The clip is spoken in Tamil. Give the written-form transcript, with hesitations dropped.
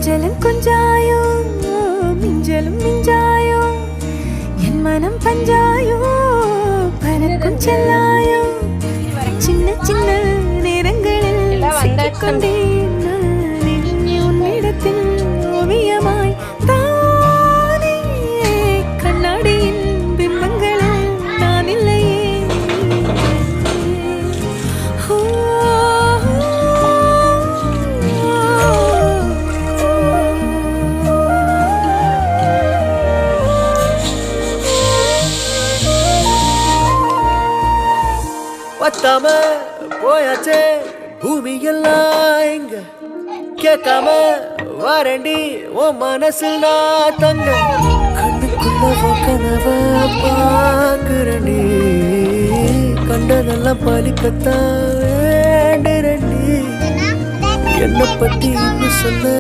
கொஞ்சலும் கொஞ்சாயோ மிஞ்சலும் மிஞ்சாயோ என் மனம் பஞ்சாயோ பறக்கும் செல்லாயோ சின்ன சின்ன நேரங்களில் சிக்கிக்கொண்டேன் நான் உன்னிடத்தில் ஓவியமாய் தானே கண்ணாடியின் பிம்பங்களில் நான் இல்லையே பத்தாம போயாச்சே பூமி எல்லாம் இங்க கேட்காம வாரண்டி உன் மனசில் நான் தங்க கண்ணுக்குள்ள கனவ பாக்குறண்டி கண்டதெல்லாம் பலிக்கத்தான் வேண்டுறண்டி என்னை பத்தி இன்னும் சொல்ல